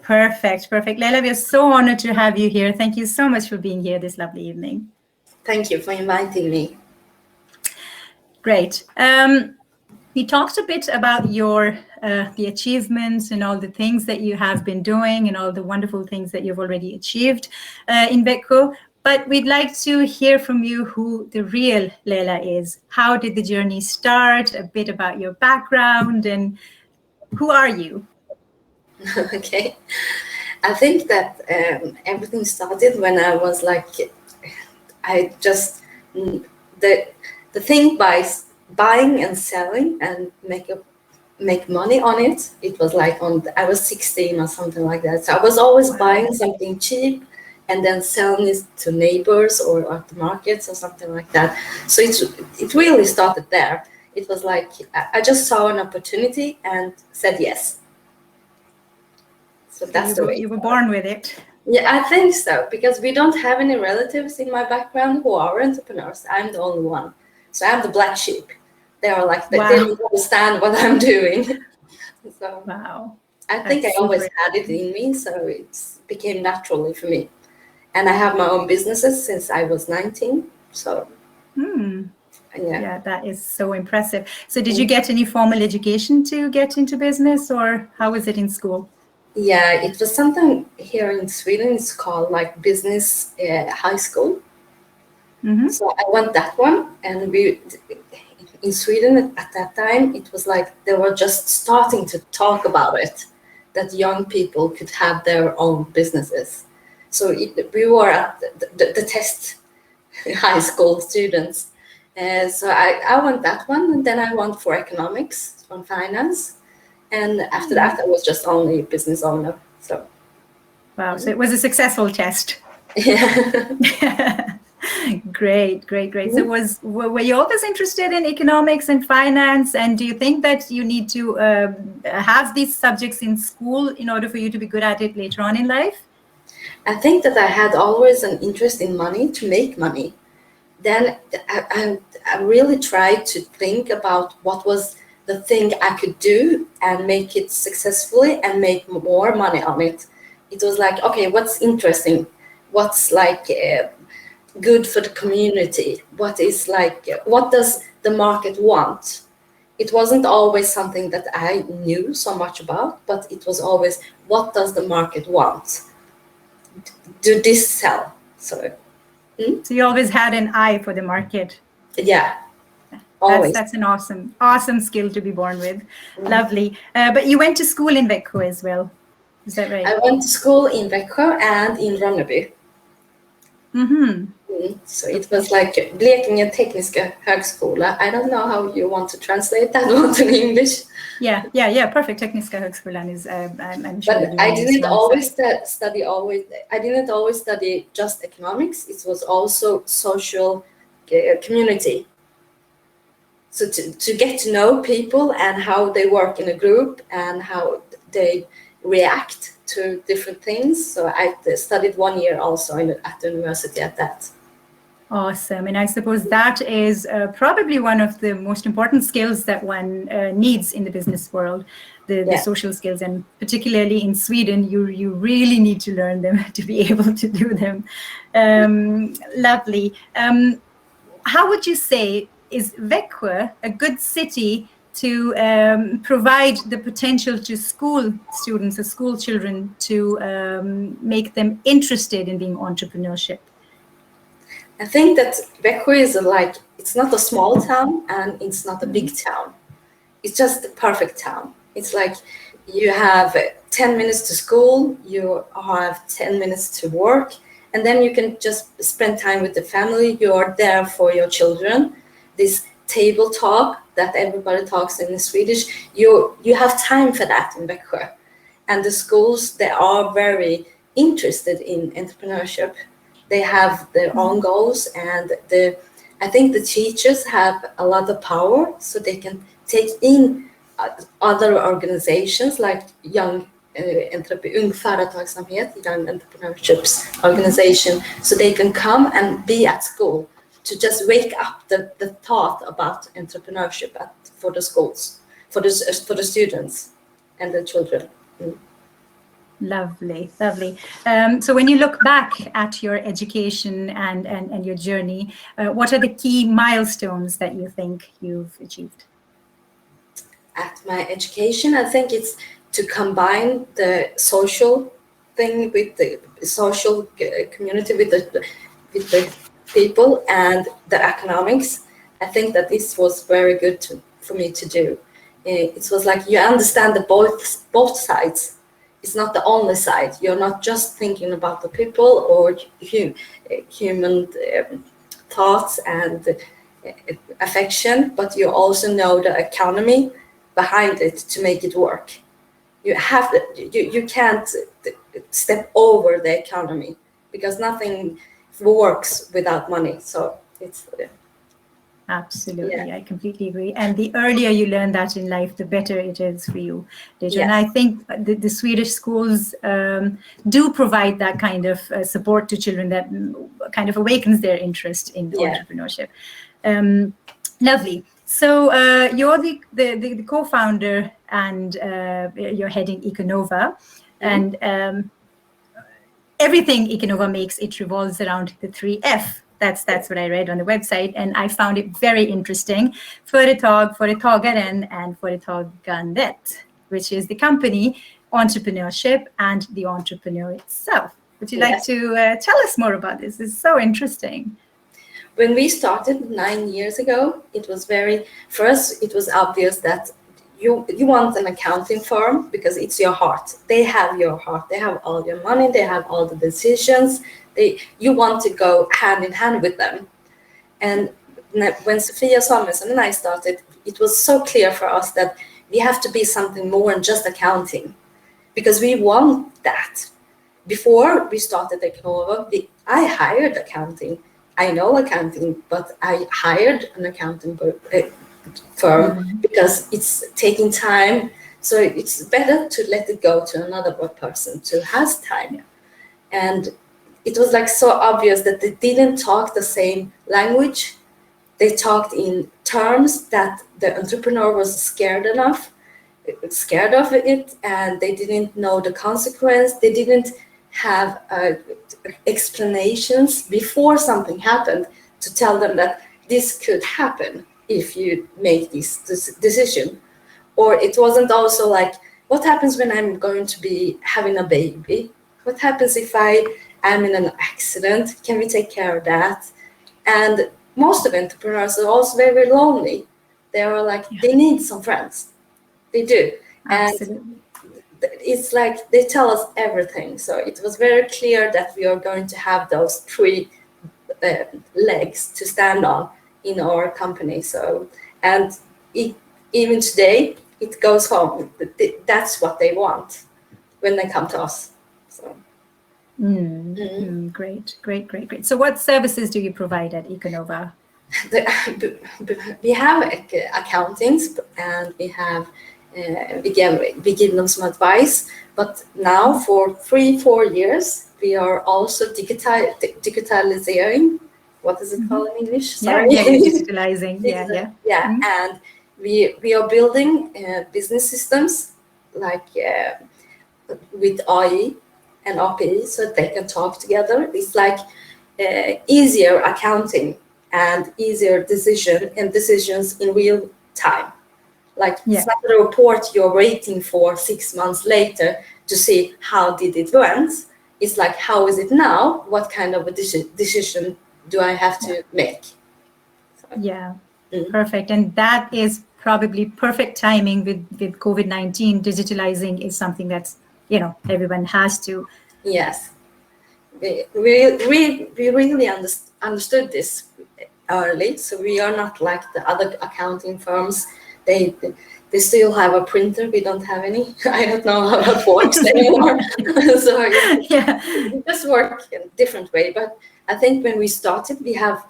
Perfect. Leyla, we are so honored to have you here. Thank you so much for being here this lovely evening. Thank you for inviting me. Great. We talked a bit about your the achievements and all the things that you have been doing and all the wonderful things that you've already achieved in Vekko. But we'd like to hear from you who the real Leyla is. How did the journey start? A bit about your background and who are you? Okay. I think that everything started when I was like, the thing by buying and selling and make money on it. It was like I was 16 or something like that. So I was always buying something cheap and then selling it to neighbors or at the markets or something like that. So it really started there. It was like I just saw an opportunity and said yes. So that's the way you were born with it. Yeah, I think so, because we don't have any relatives in my background who are entrepreneurs. I'm the only one. So I'm the black sheep. They are like, they don't understand what I'm doing. So I think I always had it in me, so it became naturally for me. And I have my own businesses since I was 19. So yeah, that is so impressive. So did you get any formal education to get into business, or how was it in school? Yeah, it was something here in Sweden. It's called like business high school. So I went that one, and we in Sweden at that time it was like they were just starting to talk about it, that young people could have their own businesses. So we were at the test high school students. So I went that one, and then I went for economics on finance. And after that, I was just only a business owner. So, so it was a successful test. Yeah. Great. So were you always interested in economics and finance? And do you think that you need to have these subjects in school in order for you to be good at it later on in life? I think that I had always an interest in money, to make money. Then I really tried to think about what was the thing I could do and make it successfully and make more money on it. It was like, okay, what's interesting? What's like good for the community? What does the market want? It wasn't always something that I knew so much about, but it was always, what does the market want? Do this sell? So you always had an eye for the market. Yeah. Always. That's an awesome skill to be born with. Lovely. But you went to school in Vekko as well. Is that right? I went to school in Vekko and in Ronneby. So it was like Blekinge Tekniska Högskola. I don't know how you want to translate that one in English. Yeah. Perfect. Tekniska Högskolan is. I'm sure. But I didn't always study. I didn't always study just economics. It was also social community. So to get to know people and how they work in a group and how they react to different things. So I studied 1 year also at the university at that. Awesome. And I suppose that is probably one of the most important skills that one needs in the business world, the social skills. And particularly in Sweden, you really need to learn them to be able to do them. Lovely. How would you say, is Växjö a good city to provide the potential to school students or school children to make them interested in being entrepreneurship? I think that Växjö is it's not a small town and it's not a big town. It's just the perfect town. It's like you have 10 minutes to school, you have 10 minutes to work, and then you can just spend time with the family. You are there for your children. This table talk that everybody talks in Swedish, you have time for that in Växjö. And the schools, they are very interested in entrepreneurship. They have their own goals, and I think the teachers have a lot of power, so they can take in other organizations like young företagsamhet, young entrepreneurships organization, so they can come and be at school to just wake up the thought about entrepreneurship for the schools, for the students and the children. Lovely, lovely. So when you look back at your education and your journey, what are the key milestones that you think you've achieved? At my education, I think it's to combine the social thing with the social community, with the people, and the economics. I think that this was very good for me to do. It was like you understand the both sides. It's not the only side. You're not just thinking about the people or human thoughts and affection, but you also know the economy behind it to make it work. You have you can't step over the economy because nothing works without money. So it's Absolutely, yeah. I completely agree. And the earlier you learn that in life, the better it is for you, Leyla. Yes. And I think the Swedish schools do provide that kind of support to children that kind of awakens their interest in entrepreneurship. Lovely. So you're the co-founder and you're heading Ekonova. And everything Ekonova makes, it revolves around the 3F. That's what I read on the website, and I found it very interesting. Företag, företagaren, and företagandet, which is the company, entrepreneurship, and the entrepreneur itself. Would you like to tell us more about this? It's so interesting. When we started 9 years ago, it was for us, it was obvious that you want an accounting firm because it's your heart. They have your heart. They have all your money. They have all the decisions. You want to go hand in hand with them. And when Sofia Samuelsson and I started, it was so clear for us that we have to be something more than just accounting, because we want that. Before we started Ekonova, I hired accounting. I know accounting, but I hired an accounting firm because it's taking time. So it's better to let it go to another person who has time. And it was like so obvious that they didn't talk the same language. They talked in terms that the entrepreneur was scared of it, and they didn't know the consequence. They didn't have explanations before something happened to tell them that this could happen if you make this decision. Or it wasn't also like, what happens when I'm going to be having a baby? What happens if I am in an accident? Can we take care of that? And most of entrepreneurs are also very, very lonely. They are like, they need some friends. They do. Absolutely. And it's like they tell us everything. So it was very clear that we are going to have those 3 legs to stand on in our company. So, and even today, it goes home. That's what they want when they come to us. So. Great. So what services do you provide at Ekonova? We have accountings, and we give them some advice. But now for 3-4 years, we are also digitalizing. What is it called in English? Sorry. Digitalizing. And we are building business systems like with AI and API, so they can talk together. It's like easier accounting and easier decisions in real time. Like it's not a report you're waiting for 6 months later to see how did it went. It's like, how is it now? What kind of a decision do I have to make? So. Perfect. And that is probably perfect timing with COVID-19. Digitalizing is something that's, everyone has to. Yes. We really understood this early. So we are not like the other accounting firms. They still have a printer. We don't have any. I don't know how that works anymore. So we just work in a different way. But I think when we started, we have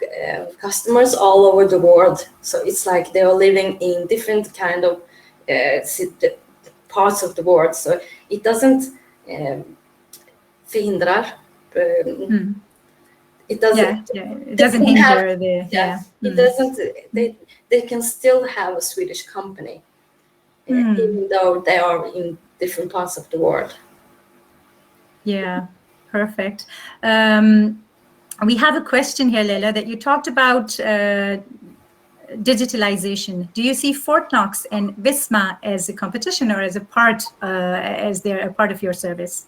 customers all over the world. So it's like they are living in different kind of parts of the world. So it doesn't förhindrar. It doesn't. It doesn't hinder It doesn't. They can still have a Swedish company, even though they are in different parts of the world. Yeah, perfect. We have a question here, Leyla, that you talked about digitalization. Do you see Fortnox and Visma as a competition or as a part, as they're a part of your service?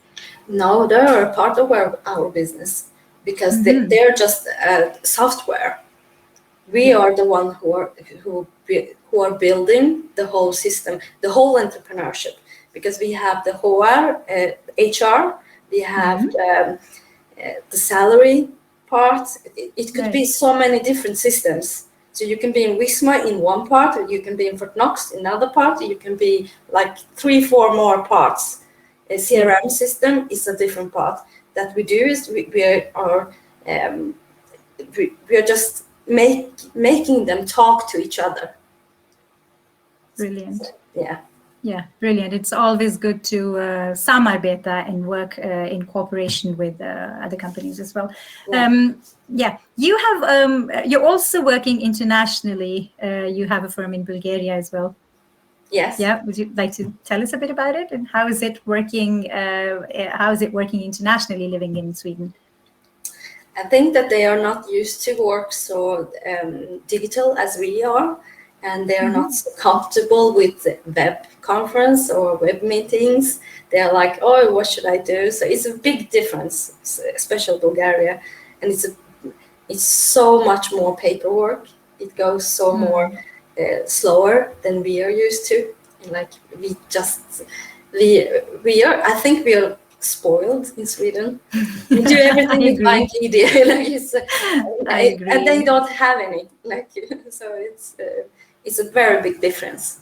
No, they're a part of our business because they're just software. We are the one who are building the whole system, the whole entrepreneurship, because we have the HR, we have the salary part. It could be so many different systems. So you can be in Visma in one part, or you can be in Fortnox in another part, or you can be like 3-4 more parts. A CRM system is a different part. That we do is we are just making them talk to each other. Brilliant. So, yeah. Yeah, brilliant. It's always good to samarbeta and work in cooperation with other companies as well. Yeah. You have you're also working internationally. You have a firm in Bulgaria as well. Yes. Yeah. Would you like to tell us a bit about it and how is it working? How is it working internationally, living in Sweden? I think that they are not used to work so digital as we are, and they are not so comfortable with web conference or web meetings. They're like, oh, what should I do? So it's a big difference, especially Bulgaria, and it's so much more paperwork. It goes so more slower than we are used to. Like we are. I think we are spoiled in Sweden. We do everything with bank ID, and they don't have any. So it's a very big difference.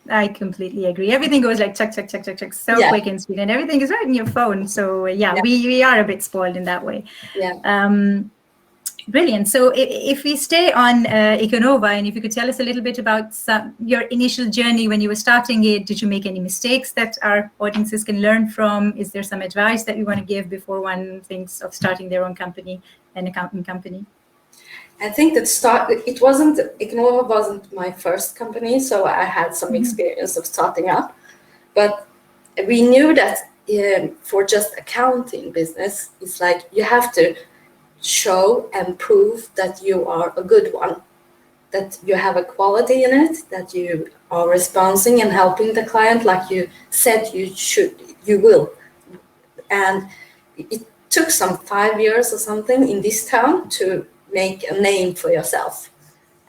I completely agree. Everything goes like check, so quick in Sweden. Everything is right in your phone. So we are a bit spoiled in that way. Yeah. Brilliant. So if we stay on Ekonova, and if you could tell us a little bit about your initial journey when you were starting it, did you make any mistakes that our audiences can learn from? Is there some advice that you want to give before one thinks of starting their own company, an accounting company? I think that Ekonova wasn't my first company, so I had some experience of starting up. But we knew that for just accounting business, it's like you have to show and prove that you are a good one, that you have a quality in it, that you are responding and helping the client like you said you will. And it took some 5 years or something in this town to make a name for yourself.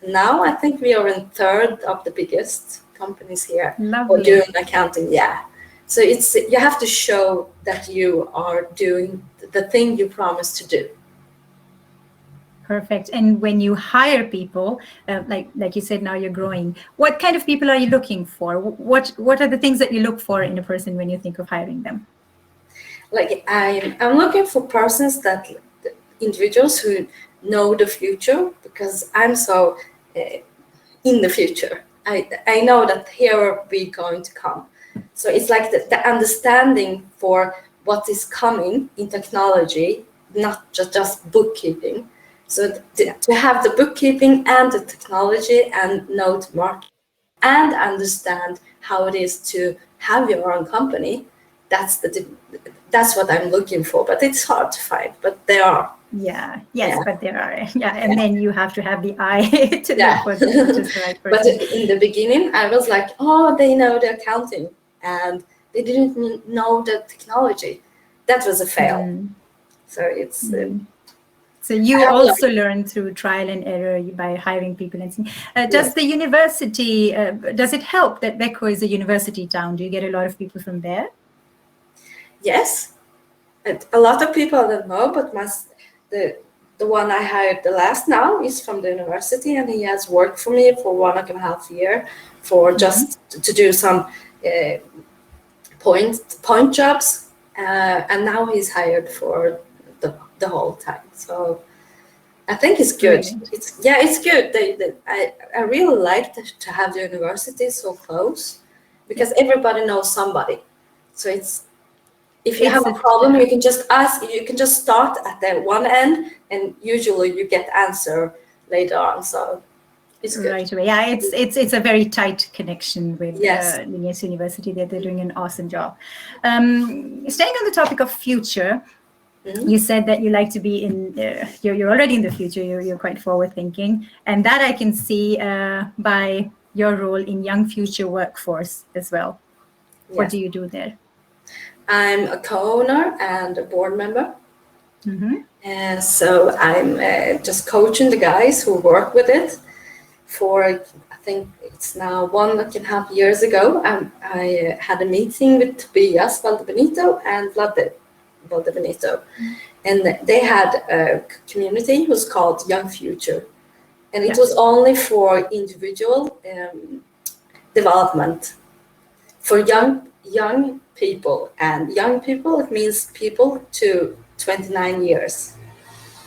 Now I think we are in third of the biggest companies here for doing accounting. Yeah. So you have to show that you are doing the thing you promised to do. Perfect. And when you hire people, like you said, now you're growing. What kind of people are you looking for? What are the things that you look for in a person when you think of hiring them? Like I'm looking for individuals who know the future, because I'm so in the future. I know that here we're going to come. So it's like the understanding for what is coming in technology, not just bookkeeping. So to have the bookkeeping and the technology and know the market and understand how it is to have your own company, that's what I'm looking for. But it's hard to find, but there are. But there are. And then you have to have the eye to look for just the right person. But in the beginning, I was like, oh, they know the accounting and they didn't know the technology. That was a fail. So it's... So you also learn through trial and error by hiring people. And does the university, does it help that Vekko is a university town? Do you get a lot of people from there? Yes. A lot of people don't know, but the one I hired the last now is from the university, and he has worked for me for 1.5 years for just to do some point jobs. And now he's hired for the whole time. So I think it's good. Brilliant. It's good. I really like to have the university so close, because everybody knows somebody. So if you have a problem, you can just ask. You can just start at the one end, and usually you get answer later on. So it's good. Right away. Yeah, it's a very tight connection with Yes. Leylas University. They're doing an awesome job. Staying on the topic of future, you said that you like to be in. You're already in the future. You're quite forward thinking, and that I can see by your role in Young Future Workforce as well. Yes. What do you do there? I'm a co-owner and a board member. And so I'm just coaching the guys who work with it. For I think it's now 1.5 years ago, I had a meeting with Tobias Valdebenito and Vlade Valdebenito, and they had a community who was called Young Future, and it was only for individual development for young people, and young people, it means people to 29 years.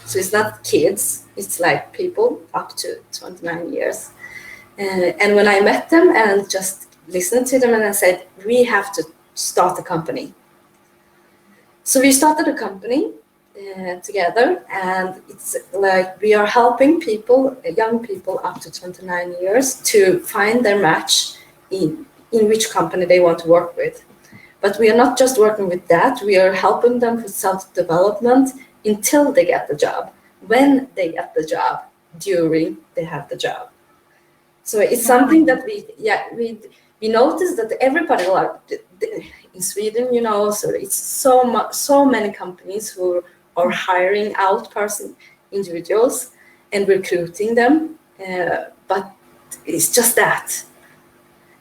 So it's not kids, it's like people up to 29 years. And when I met them and just listened to them, and I said, we have to start a company. So we started a company together, and it's like we are helping people, young people up to 29 years to find their match in which company they want to work with. But we are not just working with that, we are helping them with self-development until they get the job, when they get the job, during they have the job. So it's something that we noticed that everybody, like in Sweden, you know, so it's so many companies who are hiring out individuals and recruiting them, but it's just that.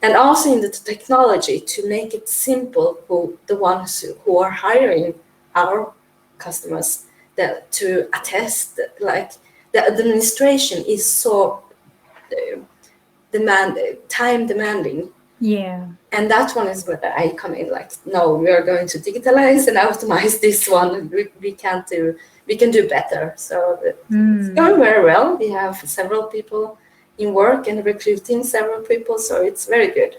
And also in the technology, to make it simple for the ones who are hiring our customers, that to attest, like the administration is so time demanding. Yeah. And that one is where I come in, like, no, we are going to digitalize and automate this one. We can do better. So it's going very well. We have several people in work and recruiting several people, so it's very good.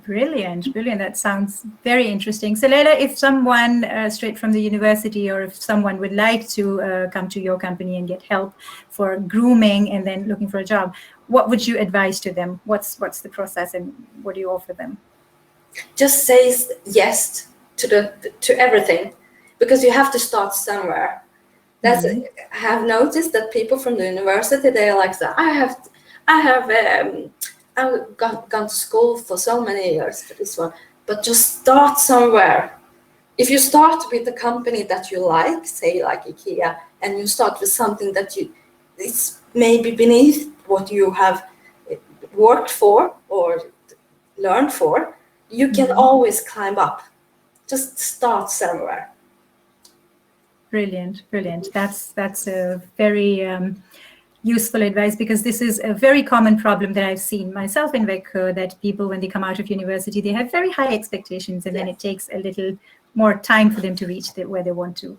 Brilliant. That sounds very interesting. So Leyla, if someone straight from the university, or if someone would like to come to your company and get help for grooming and then looking for a job, what would you advise to them? What's the process, and what do you offer them? Just say yes to everything, because you have to start somewhere. That's I have noticed that people from the university, they are like, I've gone to school for so many years for this one, but just start somewhere. If you start with a company that you like, say like IKEA, and you start with something that it's maybe beneath what you have worked for or learned for, you can always climb up. Just start somewhere. Brilliant. That's a very useful advice, because this is a very common problem that I've seen myself in Vekko, that people, when they come out of university, they have very high expectations, and then it takes a little more time for them to reach where they want to.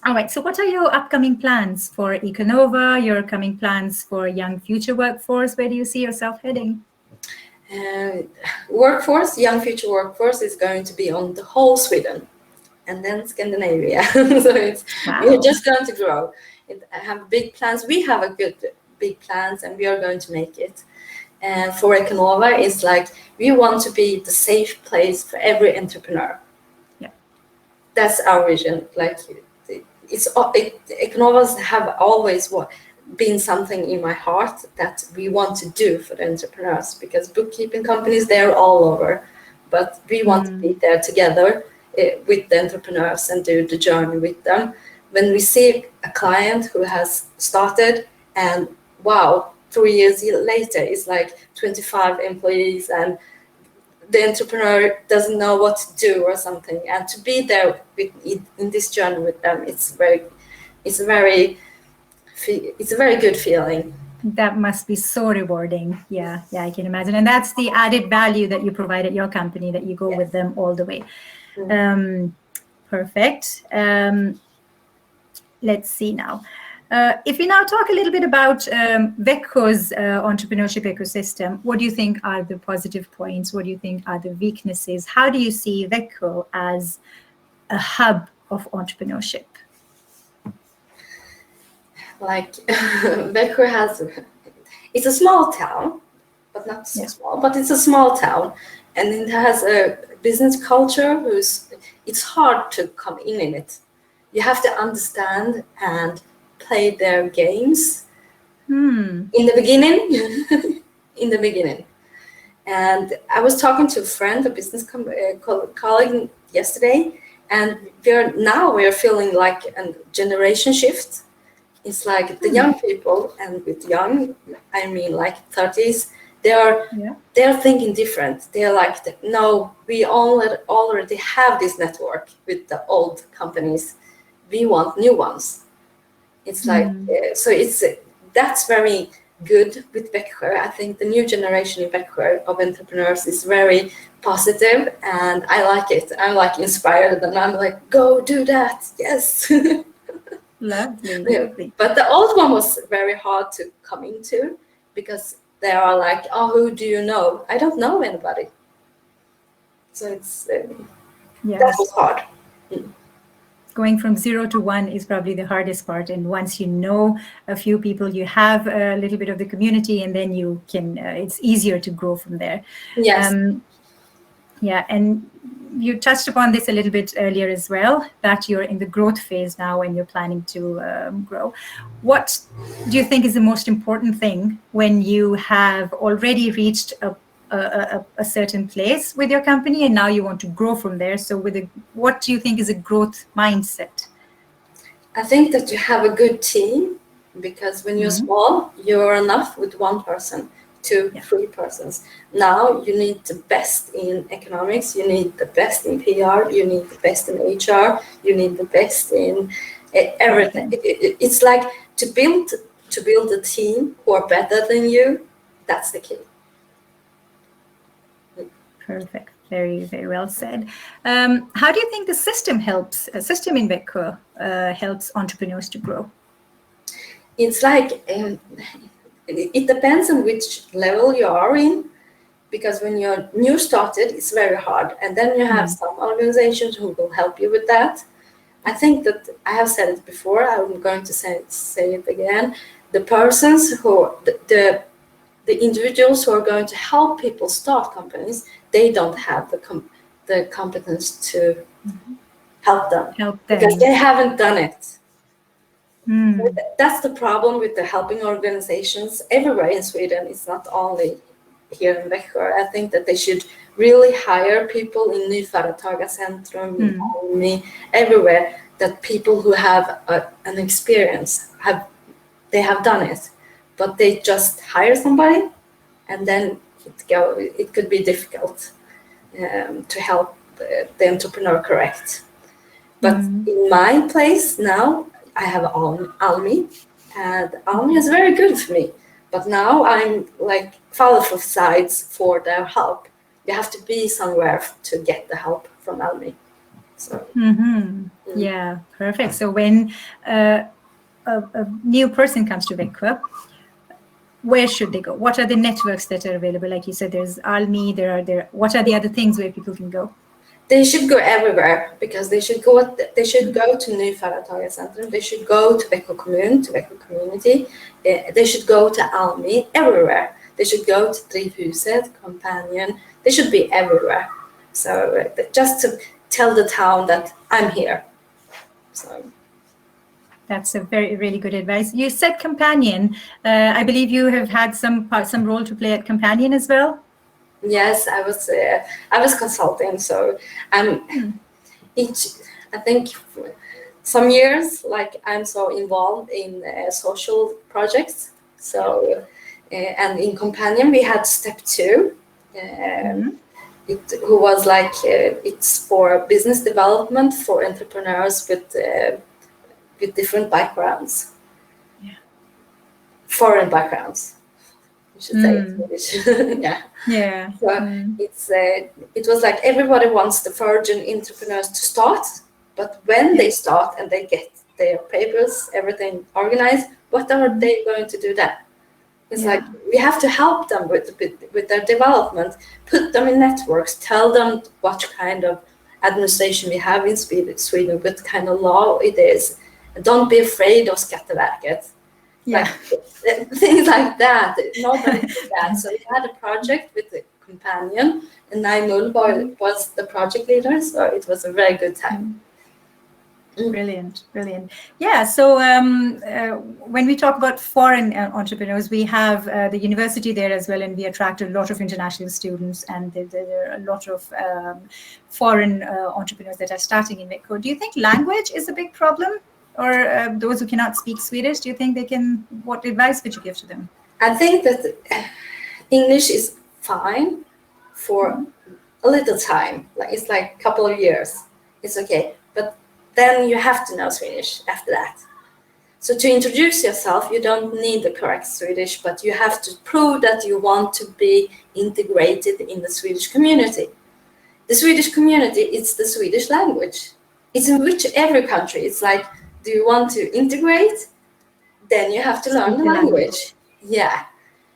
All right, so what are your upcoming plans for Ekonova, your upcoming plans for Young Future Workforce? Where do you see yourself heading? Young Future Workforce is going to be on the whole Sweden, and then Scandinavia. So we're just going to grow. I have big plans. We have a good big plans, and we are going to make it. And for Ekonova, it's like we want to be the safe place for every entrepreneur. Yeah, that's our vision. Like Ekonovas have always been something in my heart that we want to do for the entrepreneurs, because bookkeeping companies, they're all over, but we want to be there together with the entrepreneurs and do the journey with them. When we see a client who has started and wow, 3 years later it's like 25 employees and the entrepreneur doesn't know what to do or something, and to be there in this journey with them, it's a very good feeling. That must be so rewarding. Yeah, I can imagine. And that's the added value that you provide at your company, that you go with them all the way. Perfect. Let's see now. If we now talk a little bit about Vekko's entrepreneurship ecosystem, what do you think are the positive points? What do you think are the weaknesses? How do you see Vekko as a hub of entrepreneurship? Like Vekko has It's a small town, but not so small, but it's a small town. And it has a business culture it's hard to come in it. You have to understand and play their games in the beginning. In the beginning. And I was talking to a friend, a business colleague yesterday, and we're feeling like a generation shift. It's like the young people, and with young, I mean like 30s, they're thinking different. They're like, no, we already have this network with the old companies. We want new ones. It's like, so that's very good with Växjö. I think the new generation in Växjö of entrepreneurs is very positive, and I like it. I'm like inspired, and I'm like, go do that. Yes. Lovely. But the old one was very hard to come into because they are like, oh, who do you know? I don't know anybody. So it's that was hard. Going from 0 to 1 is probably the hardest part. And once you know a few people, you have a little bit of the community, and then you can, it's easier to grow from there. Yes. And you touched upon this a little bit earlier as well, that you're in the growth phase now and you're planning to grow. What do you think is the most important thing when you have already reached a certain place with your company and now you want to grow from there? So what do you think is a growth mindset? I think that you have a good team, because when you're small, you're enough with one person, 2, 3 persons. Now you need the best in economics, you need the best in PR, you need the best in HR, you need the best in everything. It's like to build a team who are better than you. That's the key. Perfect. Very, very well said. How do you think the system in Vekko helps entrepreneurs to grow? It's like, it depends on which level you are in, because when you're new started, it's very hard. And then you have some organizations who will help you with that. I think that I have said it before, I'm going to say it again. The persons the individuals who are going to help people start companies, they don't have the competence to help them because they haven't done it. That's the problem with the helping organizations everywhere in Sweden. It's not only here in Växjö. I think that they should really hire people in Nyföretagarcentrum, in Almi, everywhere, that people who have an experience, they have done it, but they just hire somebody, and then it could be difficult to help the entrepreneur correct. But in my place now, I have Almi, and Almi is very good for me. But now I'm like follow for sides for their help. You have to be somewhere to get the help from Almi. So. Yeah, perfect. So when a new person comes to Vekko, where should they go? What are the networks that are available? Like you said, there's Almi. What are the other things where people can go? They should go everywhere, because they should go to Nyföretagarcentrum, they should go to Vekko kommun, to Vekko community, they should go to Almi, everywhere. They should go to Drivhuset, Companion, they should be everywhere. So just to tell the town that I'm here. So. That's a really good advice. You said Companion. I believe you have had some role to play at Companion as well. Yes, I was consulting, so I think some years, like, I'm so involved in social projects. So and in Companion we had step 2, who was like it's for business development for entrepreneurs with different backgrounds, foreign backgrounds. You should say it in English. Yeah. So it was like everybody wants the virgin entrepreneurs to start, but when they start and they get their papers, everything organized, what are they going to do then? It's like we have to help them with their development, put them in networks, tell them what kind of administration we have in Sweden, what kind of law it is. Don't be afraid of Skatteverket. Yeah. Like things like that. Nobody did that. So we had a project with a companion, and Naimul was the project leader. So it was a very good time. Brilliant. Yeah. So when we talk about foreign entrepreneurs, we have the university there as well, and we attract a lot of international students, and there are a lot of foreign entrepreneurs that are starting in Vekko. Do you think language is a big problem, or those who cannot speak Swedish? Do you think they can? What advice would you give to them? I think that English is fine for a little time. Like it's like a couple of years. It's okay, but then you have to know Swedish after that. So to introduce yourself, you don't need the correct Swedish, but you have to prove that you want to be integrated in the Swedish community. The Swedish community, it's the Swedish language. It's in every country. It's like, do you want to integrate? Then you have to learn the language. Yeah.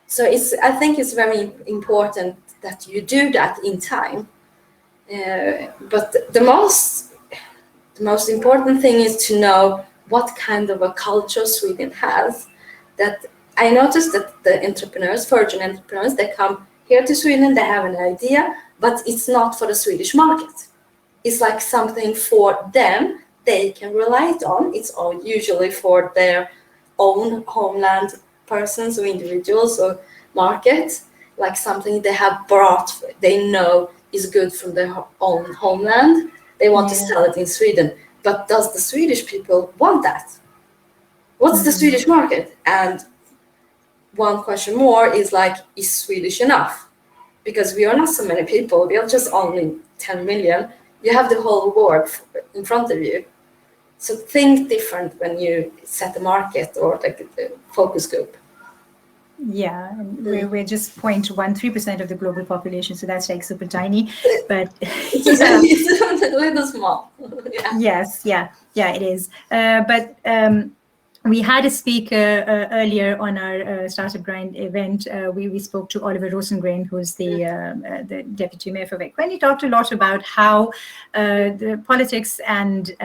So I think it's very important that you do that in time. But the most important thing is to know what kind of a culture Sweden has. That I noticed that the entrepreneurs, foreign entrepreneurs, they come here to Sweden, they have an idea, but it's not for the Swedish market. It's like something for them they can rely on. It's all usually for their own homeland persons or individuals or market, like something they have brought, they know is good from their own homeland. They want to sell it in Sweden. But does the Swedish people want that? What's the Swedish market? And one question more is like, is Swedish enough? Because we are not so many people. We are just only 10 million. You have the whole world in front of you. So think different when you set the market or like the focus group. Yeah, we're just 0.13% of the global population, so that's like super tiny. But it's a little small. Yeah. Yes, yeah, it is. But we had a speaker earlier on our Startup Grind event. We spoke to Oliver Rosengren, who's the deputy mayor for Vekko, and he talked a lot about how the politics and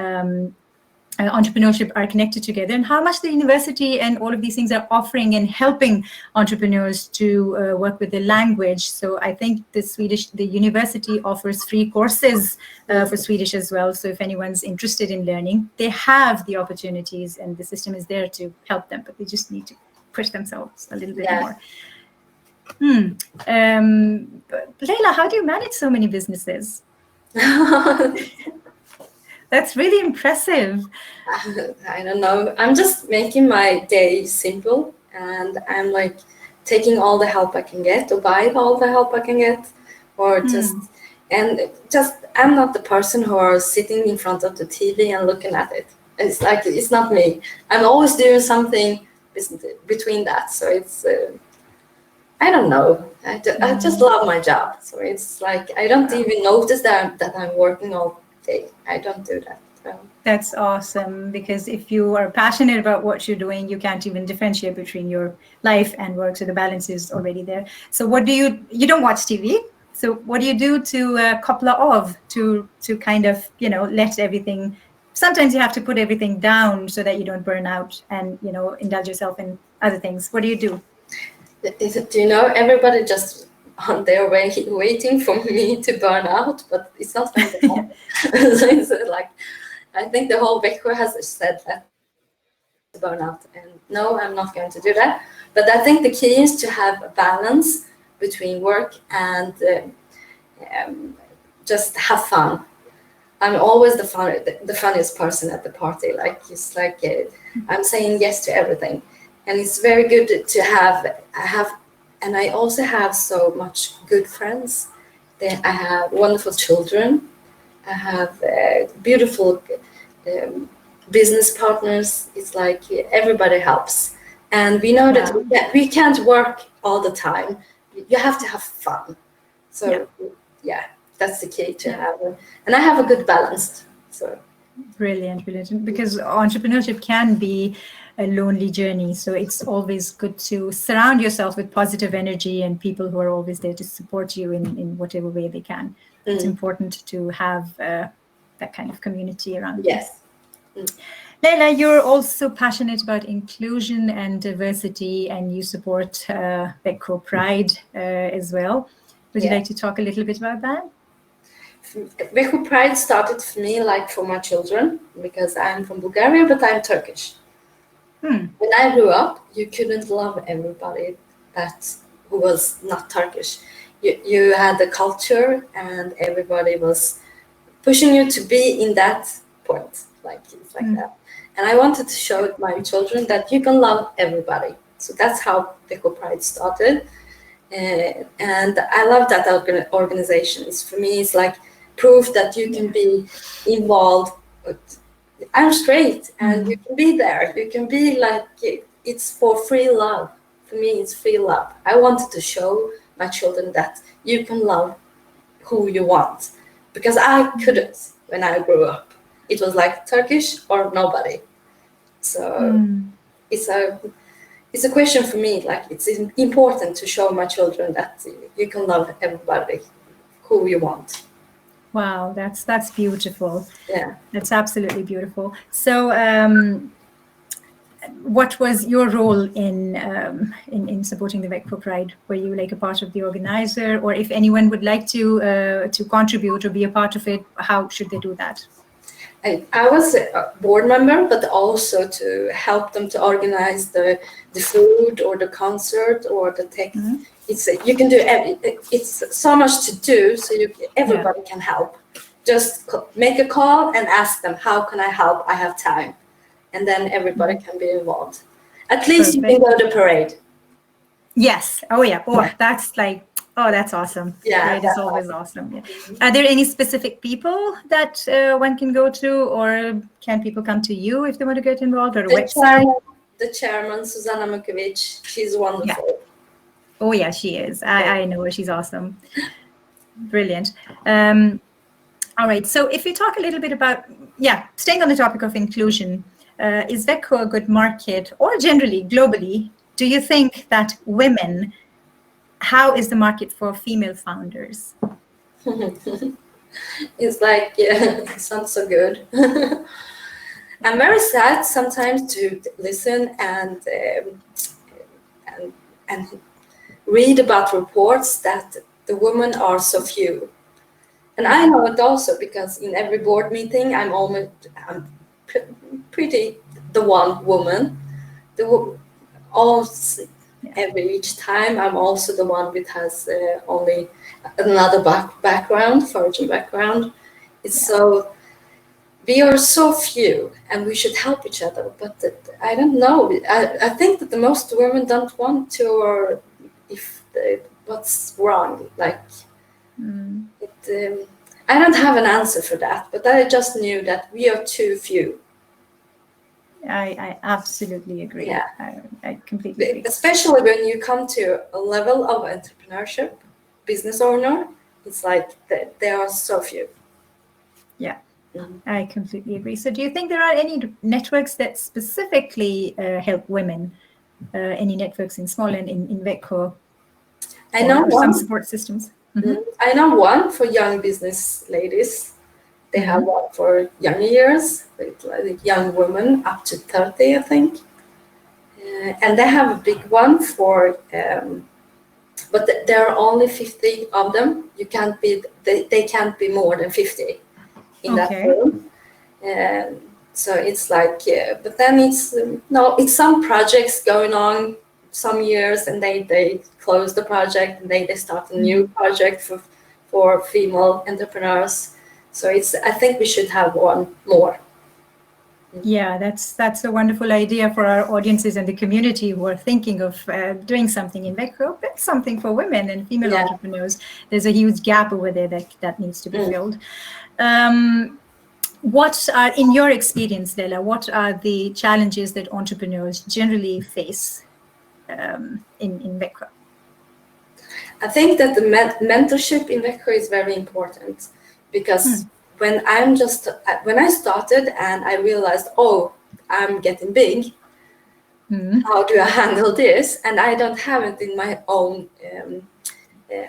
entrepreneurship are connected together, and how much the university and all of these things are offering and helping entrepreneurs to work with the language. So I think the university offers free courses for Swedish as well. So if anyone's interested in learning, they have the opportunities, and the system is there to help them, but they just need to push themselves a little bit more. Leyla, how do you manage so many businesses? That's really impressive. I don't know. I'm just making my day simple, and I'm like taking all the help I can get, or buy all the help I can get, or I'm not the person who are sitting in front of the TV and looking at it. It's like, it's not me. I'm always doing something between that. So it's, I don't know. I just love my job. So it's like, I don't even notice that I'm working all day. I don't do that. So. That's awesome, because if you are passionate about what you're doing, you can't even differentiate between your life and work. So the balance is already there. So what do you don't watch TV? So what do you do to couple off, to kind of, let everything, sometimes you have to put everything down so that you don't burn out and, indulge yourself in other things. What do you do? Do you know, everybody just on their way waiting for me to burn out, but it's not going to happen. So it's like, I think the whole Vekko has said that to burn out, and no, I'm not going to do that. But I think the key is to have a balance between work and just have fun. I'm always the funniest person at the party. Like, it's like I'm saying yes to everything, and it's very good to have. And I also have so much good friends. I have wonderful children. I have beautiful business partners. It's like everybody helps, and we know that we can't work all the time. You have to have fun. So yeah, that's the key to have. And I have a good balance. So brilliant. Because entrepreneurship can be a lonely journey. So it's always good to surround yourself with positive energy and people who are always there to support you in whatever way they can. It's important to have that kind of community around. Yes. Leyla, you're also passionate about inclusion and diversity, and you support Vekko Pride as well. Would you like to talk a little bit about that? Vekko Pride started for me like for my children, because I'm from Bulgaria, but I'm Turkish. When I grew up, you couldn't love everybody who was not Turkish. You had the culture, and everybody was pushing you to be in that point, like that. And I wanted to show my children that you can love everybody. So that's how Vekko Pride started. And I love that organization. For me, it's like proof that you can be involved. I'm straight, and you can be there. You can be like, it's for free love. For me, it's free love. I wanted to show my children that you can love who you want, because I couldn't when I grew up. It was like Turkish or nobody. So it's a question for me. Like, it's important to show my children that you can love everybody who you want. Wow, that's beautiful. Yeah, that's absolutely beautiful. So, what was your role in supporting the Vekko Pride? Were you like a part of the organizer, or if anyone would like to contribute or be a part of it, how should they do that? I was a board member, but also to help them to organize the food or the concert or the tech. You can do it's so much to do, so everybody can help. Just make a call and ask them, how can I help? I have time. And then everybody can be involved. At least you can go to the parade. Yes. Oh yeah. Oh, that's like, oh, that's awesome. Yeah, parade is always awesome. Yeah. Are there any specific people that one can go to, or can people come to you if they want to get involved, or a website? The chairman, Susanna Mukovic, she's wonderful. Yeah. Oh yeah, she is. I know her. She's awesome. Brilliant. All right. So if we talk a little bit about, staying on the topic of inclusion, is Vekko a good market, or generally, globally, do you think that women, how is the market for female founders? It's like, it's not so good. I'm very sad sometimes to listen and read about reports that the women are so few. And I know it also because in every board meeting, I'm pretty the one woman. Each time, I'm also the one that has only another background, foreign background. So we are so few, and we should help each other. But I don't know. I think that the most women don't want to, or what's wrong? Like, I don't have an answer for that, but I just knew that we are too few. I absolutely agree. Yeah. I completely agree. Especially when you come to a level of entrepreneurship, business owner, it's like there are so few. Yeah, I completely agree. So do you think there are any networks that specifically help women? Any networks in Småland, in Vekko? I know some support systems. I know one for young business ladies. They have one for younger years, like young women up to 30, I think. And they have a big one for, but there are only 50 of them. They can't be more than 50 in that room. So it's like, but then it's some projects going on some years, and they close the project, and they start a new project for female entrepreneurs. So I think we should have one more. Yeah, that's a wonderful idea for our audiences and the community who are thinking of doing something in Vekko, but something for women and female entrepreneurs. There's a huge gap over there that needs to be filled. What are, in your experience, Leyla, what are the challenges that entrepreneurs generally face in Vekko? I think that the mentorship in Vekko is very important, because when I started and I realized, I'm getting big, how do I handle this? And I don't have it in my own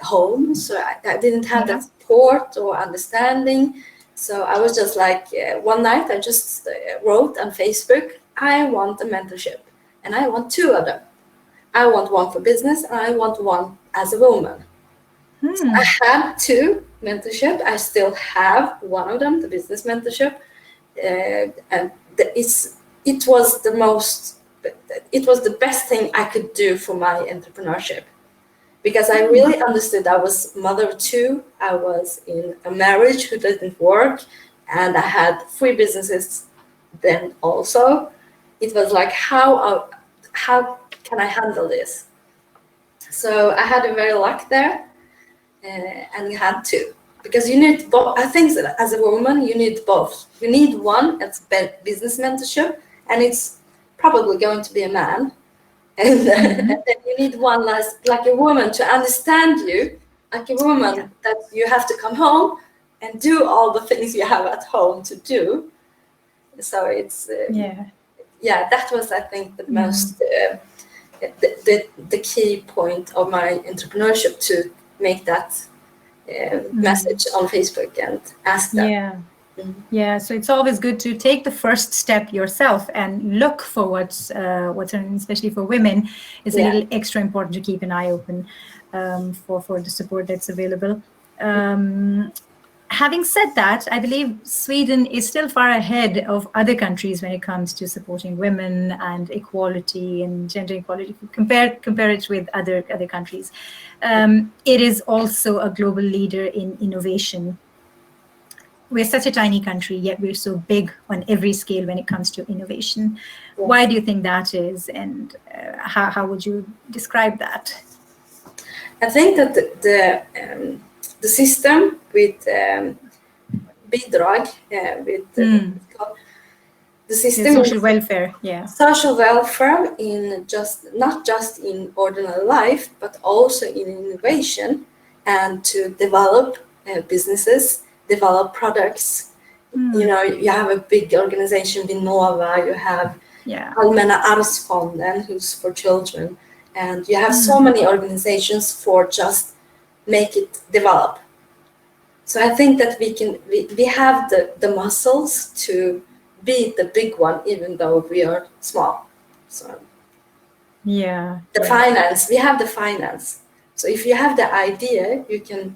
home, so I didn't have that support or understanding. So I was just like, one night I just wrote on Facebook, I want a mentorship, and I want two of them. I want one for business, and I want one as a woman. So I had two mentorship. I still have one of them, the business mentorship, and it was the best thing I could do for my entrepreneurship, because I really understood. I was mother of two. I was in a marriage who didn't work, and I had 3 businesses then also. It was like, how can I handle this? So I had a very luck there. And you had to, because you need both. I think that as a woman, you need both. You need one as business mentorship, and it's probably going to be a man, and then you need one like a woman to understand you, like a woman that you have to come home and do all the things you have at home to do. So it's that was, I think, the most the key point of my entrepreneurship, to make that message on Facebook and ask them. So it's always good to take the first step yourself and look for what's especially for women, is a little extra important to keep an eye open for the support that's available. Having said that, I believe Sweden is still far ahead of other countries when it comes to supporting women and equality and gender equality. Compare it with other countries. It is also a global leader in innovation. We're such a tiny country, yet we're so big on every scale when it comes to innovation. Why do you think that is, and how would you describe that? I think that the system with bidrag, with the system, social welfare, social welfare in not just in ordinary life, but also in innovation, and to develop businesses, develop products. You know, you have a big organization, Ekonova, you have Allmänna arvsfonden, who's for children, and you have so many organizations for just make it develop. So I think that we have the muscles to be the big one, even though we are small. So finance, we have the finance. So if you have the idea, you can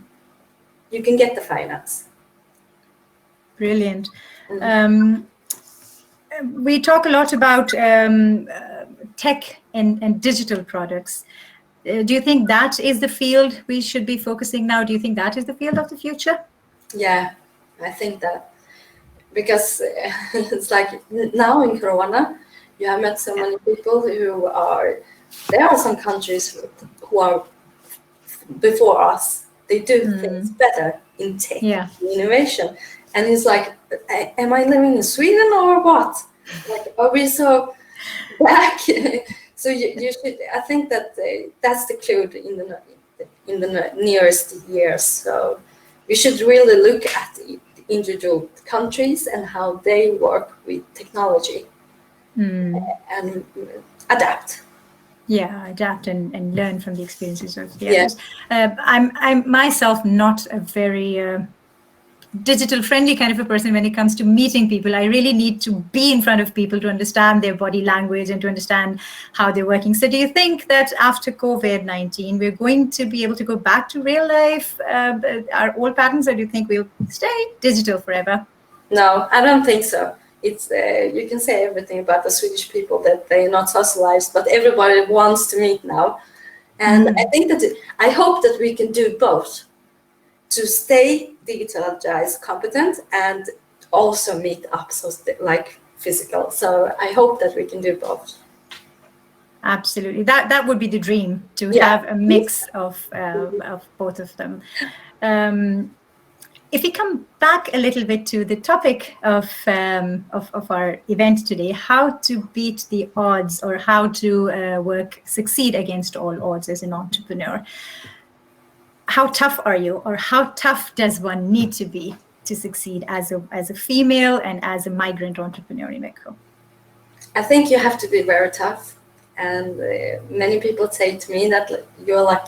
get the finance. Brilliant. We talk a lot about tech and digital products. Do you think that is the field we should be focusing now? Do you think that is the field of the future? Yeah, I think that, because it's like now in Corona, you have met so many people there are some countries who are before us. They do things better in tech, innovation. And it's like, am I living in Sweden or what? Like, are we so back? So you should. I think that that's the clue in the nearest years. So we should really look at the individual countries and how they work with technology and adapt. Yeah, adapt and learn from the experiences of the others. I'm myself not a very digital friendly kind of a person when it comes to meeting people. I really need to be in front of people to understand their body language and to understand how they're working. So do you think that after COVID-19, we're going to be able to go back to real life, our old patterns, or do you think we'll stay digital forever? No, I don't think so. It's you can say everything about the Swedish people, that they're not socialized, but everybody wants to meet now. And I think that I hope that we can do both, to stay digitalized, competent, and also meet up, so like physical. So I hope that we can do both. Absolutely, that would be the dream, to have a mix of both of them. If we come back a little bit to the topic of our event today, how to beat the odds, or how to succeed against all odds as an entrepreneur. How tough are you, or how tough does one need to be to succeed as a female and as a migrant entrepreneur in Vekko? I think you have to be very tough. And many people say to me that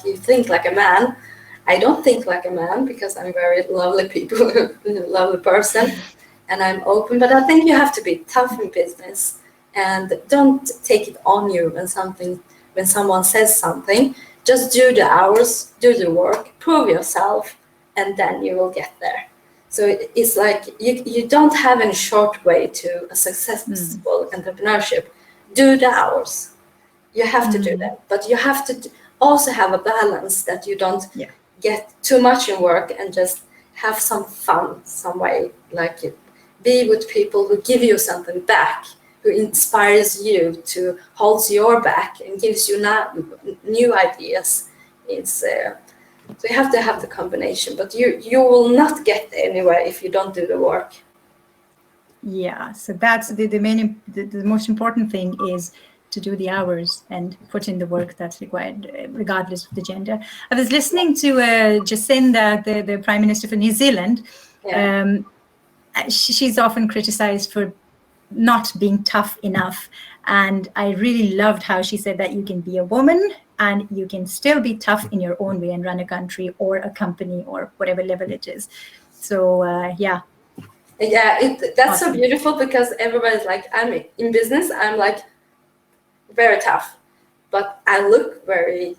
you think like a man. I don't think like a man because I'm very lovely people, lovely person, and I'm open. But I think you have to be tough in business and don't take it on you when someone says something. Just do the hours, do the work, prove yourself, and then you will get there. So it's like you don't have any short way to a successful entrepreneurship. Do the hours. You have to do that, but you have to also have a balance that you don't get too much in work and just have some fun some way, like be with people who give you something back, who inspires you, to holds your back and gives you new ideas. It's so you have to have the combination, but you will not get anywhere if you don't do the work. Yeah, so that's the most important thing is to do the hours and put in the work that's required, regardless of the gender. I was listening to Jacinda, the Prime Minister for New Zealand. Yeah. She's often criticized for not being tough enough. And I really loved how she said that you can be a woman and you can still be tough in your own way and run a country or a company or whatever level it is. So, yeah. Yeah, that's Awesome. so beautiful because everybody's like, I'm in business, I'm like very tough, but I look very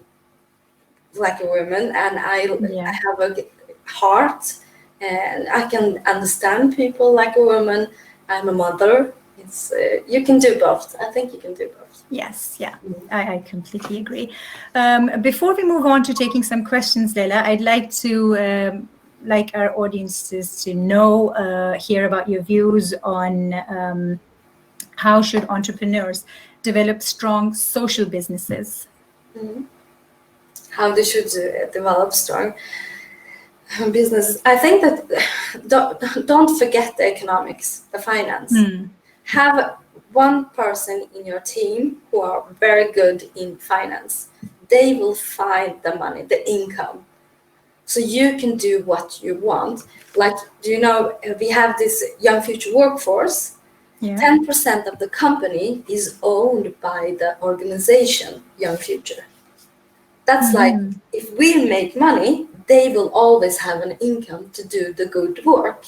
like a woman, and I have a heart, and I can understand people like a woman. I'm a mother. It's you can do both. I think you can do both. Yes, yeah, I completely agree. Before we move on to taking some questions, Leyla, I'd like to like our audiences to know, hear about your views on how should entrepreneurs develop strong social businesses? How they should develop strong businesses. I think that don't forget the economics, the finance. Have one person in your team who are very good in finance. They will find the money, the income. So you can do what you want. Like, do you know, we have this young future workforce. 10% of the company is owned by the organization Young Future. That's like, if we make money, they will always have an income to do the good work.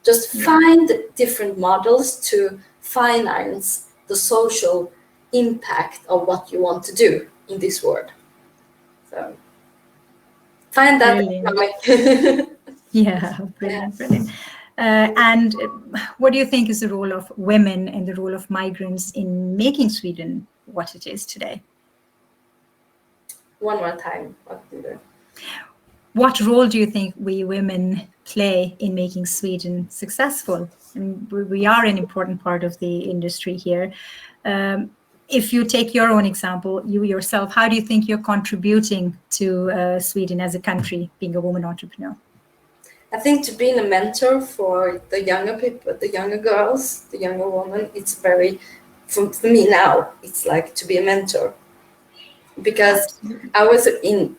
Just find different models to finance the social impact of what you want to do in this world. So find that economic. Yeah, brilliant. And what do you think is the role of women and the role of migrants in making Sweden what it is today? One more time. What role do you think we women play in making Sweden successful? And we are an important part of the industry here. If you take your own example, you yourself, how do you think you're contributing to Sweden as a country, being a woman entrepreneur? I think to being a mentor for the younger people, the younger girls, the younger women, it's very, for me now, it's like to be a mentor. Because I was in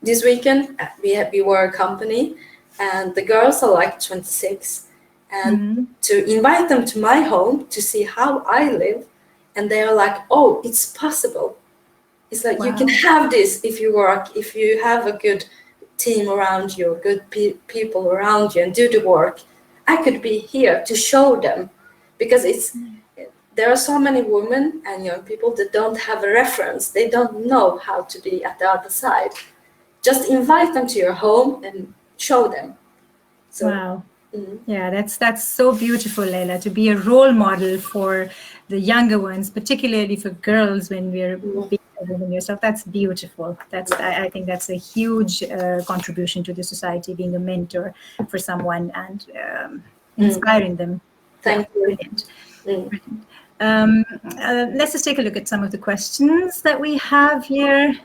this weekend, we were a company, and the girls are like 26, and to invite them to my home to see how I live, and they are like, oh, it's possible. It's like you can have this if you work, if you have a good team around you, good people around you, and do the work. I could be here to show them, because there are so many women and young people that don't have a reference. They don't know how to be at the other side. Just invite them to your home and show them. So, yeah, that's so beautiful, Leyla, to be a role model for the younger ones, particularly for girls when we're being a woman yourself. That's beautiful. I think that's a huge contribution to the society, being a mentor for someone and inspiring them. Thank you. Brilliant. Let's just take a look at some of the questions that we have here.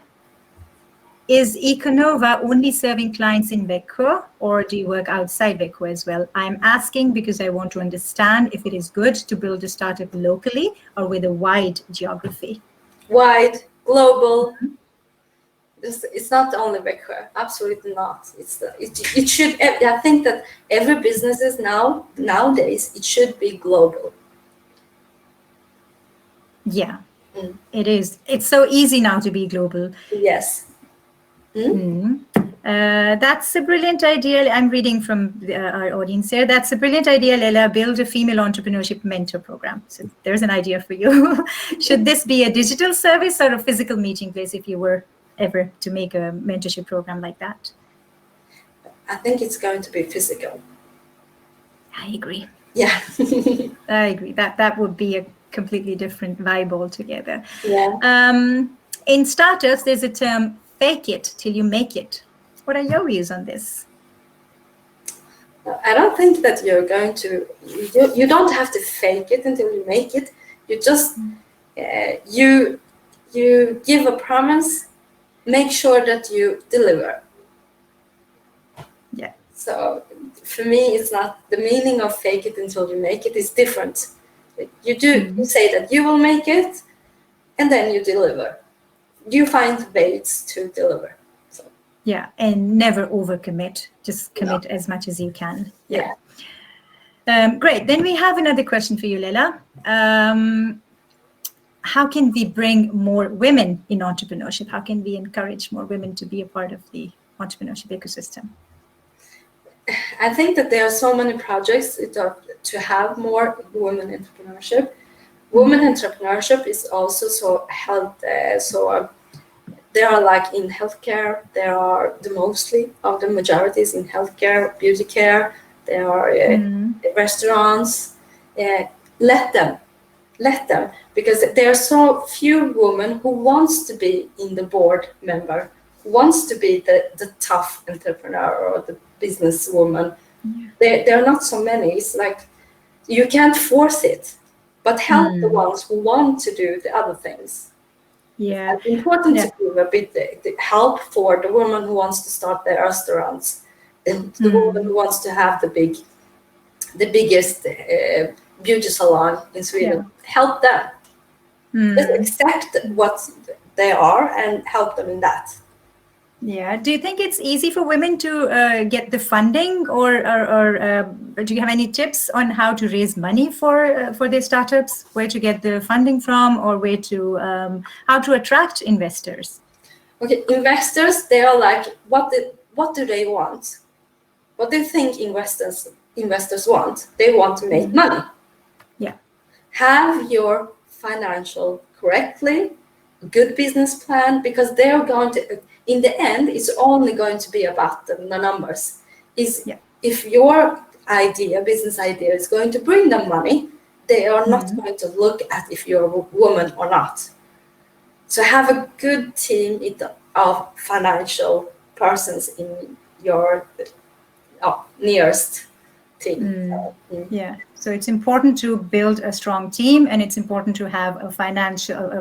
Is Ekonova only serving clients in Vekko, or do you work outside Vekko as well? I'm asking because I want to understand if it is good to build a startup locally or with a wide geography. Wide, global. It's not only Vekko, absolutely not. It should. I think that every businesses nowadays it should be global. Yeah, it is. It's so easy now to be global. Yes. That's a brilliant idea. I'm reading from our audience here. That's a brilliant idea, Leyla. Build a female entrepreneurship mentor program. So there's an idea for you. Should this be a digital service or a physical meeting place if you were ever to make a mentorship program like that? I think it's going to be physical. I agree. Yeah. I agree. That would be a completely different vibe altogether. Yeah. In startups, there's a term, fake it till you make it. What are your views on this? I don't think that you're going to, you don't have to fake it until you make it. You just, you give a promise, make sure that you deliver. Yeah. So for me, it's not, the meaning of fake it until you make it is different. You do, you say that you will make it, and then you deliver. You find ways to deliver. Yeah, and never overcommit. Just commit as much as you can. Yeah. Great. Then we have another question for you, Leyla. How can we bring more women in entrepreneurship? How can we encourage more women to be a part of the entrepreneurship ecosystem? I think that there are so many projects to have more women entrepreneurship. Women entrepreneurship is also so health. They are like in healthcare. There are the mostly of the majorities in healthcare, beauty care. There are restaurants. Let them, because there are so few women who wants to be in the board member, who wants to be the tough entrepreneur or the businesswoman. Yeah. There are not so many. It's like you can't force it, but help the ones who want to do the other things. Yeah, it's important to give a bit the help for the woman who wants to start their restaurants, the woman who wants to have the biggest beauty salon in Sweden. Yeah. Help them. Just accept what they are and help them in that. Yeah. Do you think it's easy for women to get the funding, or do you have any tips on how to raise money for their startups? Where to get the funding from, or where to how to attract investors? Okay, investors, they are like, what do they want? What do you think investors want? They want to make money. Yeah. Have your financial correctly, good business plan, because they are going to. In the end, it's only going to be about the numbers. If your business idea is going to bring them money, they are not going to look at if you're a woman or not. So have a good team of financial persons in your nearest team. Yeah, so it's important to build a strong team, and it's important to have a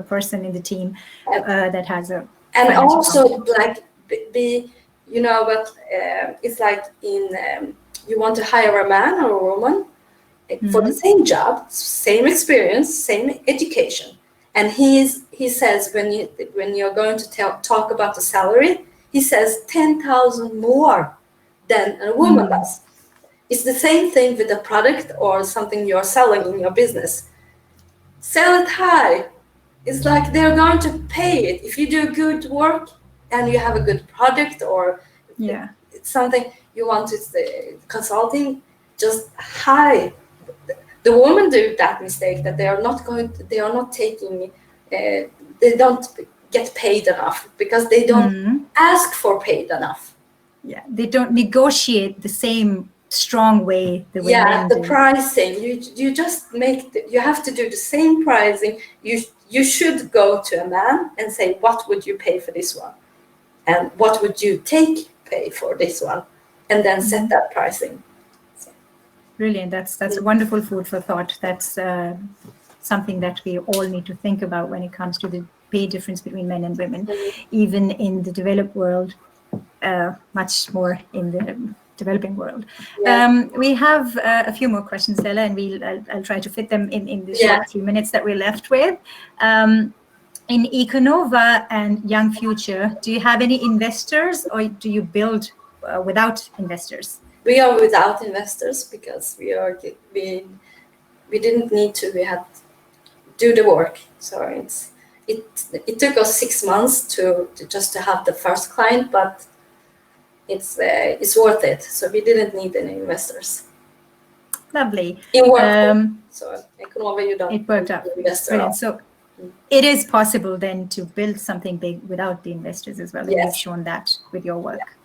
person in the team that has a. And also, like, but it's like you want to hire a man or a woman for the same job, same experience, same education. And he says when you're going to talk about the salary, he says 10,000 more than a woman does. It's the same thing with a product or something you're selling in your business. Sell it high. It's like they're going to pay it. If you do good work and you have a good product, or it's something you want to consulting, just high. The women do that mistake that they are not taking, they don't get paid enough because they don't ask for paid enough. Yeah, they don't negotiate the same strong way the way men the do. Pricing, you just you have to do the same pricing. You should go to a man and say, what would you pay for this one? And what would you pay for this one? And then set that pricing. So. Brilliant. That's wonderful food for thought. That's something that we all need to think about when it comes to the pay difference between men and women, even in the developed world, much more in the developing world. Yeah. We have a few more questions, Leyla, and I'll try to fit them in the short few minutes that we're left with. In Ekonova and Young Future, do you have any investors, or do you build without investors? We are without investors because we didn't need to. We had do the work. So it took us 6 months to have the first client, but it's worth it. So we didn't need any investors. Lovely. It worked. So Ekonova, you don't it worked out. Brilliant. So it is possible then to build something big without the investors as well. And Yes. you've shown that with your work.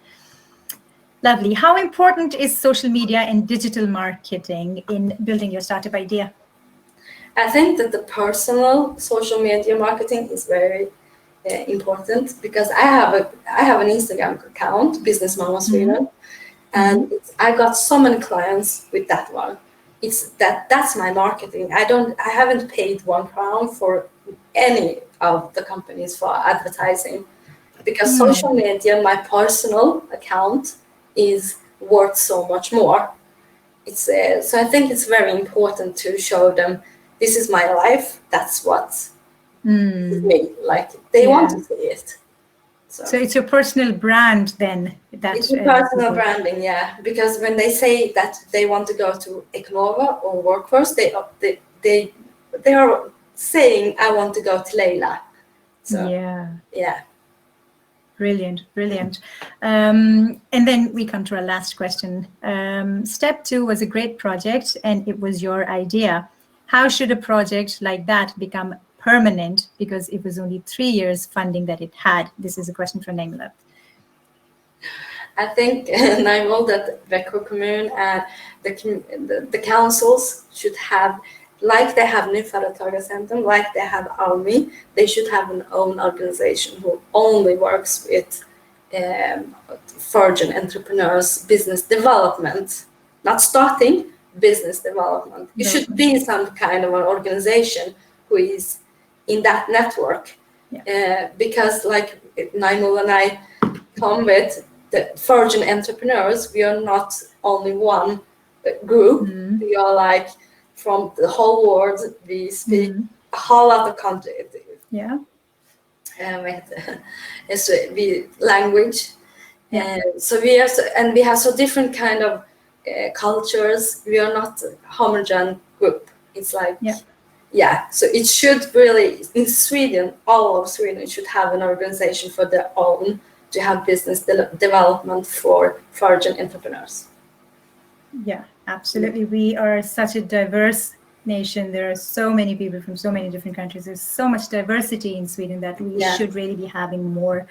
Lovely. How important is social media and digital marketing in building your startup idea? I think that the personal social media marketing is very important, because I have an Instagram account, Business Mama Sweden, and I got so many clients with that one. That's my marketing. I haven't paid £1 for any of the companies for advertising, because social media, my personal account, is worth so much more. So I think it's very important to show them, this is my life. That's what is me. Like, they want to see it. So it's your personal brand then? It's your personal branding, yeah. Because when they say that they want to go to Ekonova or Workforce, they are saying, I want to go to Leyla. So yeah. Brilliant. And then we come to our last question. Step 2 was a great project and it was your idea. How should a project like that become permanent, because it was only 3 years funding that it had? This is a question from Leyla. I think that Vekko Kommun and the councils should have, like they have Nyföretagarcentrum, like they have Almi, they should have an own organization who only works with virgin entrepreneurs, business development, not starting, business development. It should be some kind of an organization who is in that network. Because like Naimul and I come with the virgin entrepreneurs, we are not only one group, we are like from the whole world. We speak a whole lot of countries. Language. So we have so different kind of cultures. We are not a homogeneous group. It's like so it should really, in Sweden, all of Sweden should have an organization for their own to have business development for virgin entrepreneurs. Yeah, absolutely. We are such a diverse nation. There are so many people from so many different countries. There's so much diversity in Sweden that we should really be having more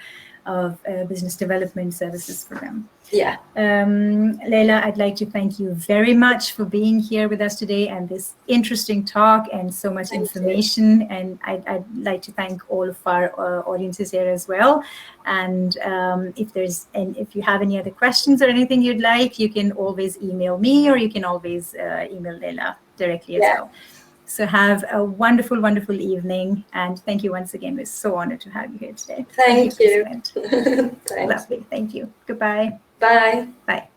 of business development services for them. Leyla, I'd like to thank you very much for being here with us today and this interesting talk and so much information. And I'd like to thank all of our audiences here as well. And if you have any other questions or anything you'd like, you can always email me, or you can always email Leyla directly as well. So have a wonderful, wonderful evening. And thank you once again. We're so honored to have you here today. Thank you. Lovely. Thank you. Goodbye. Bye. Bye.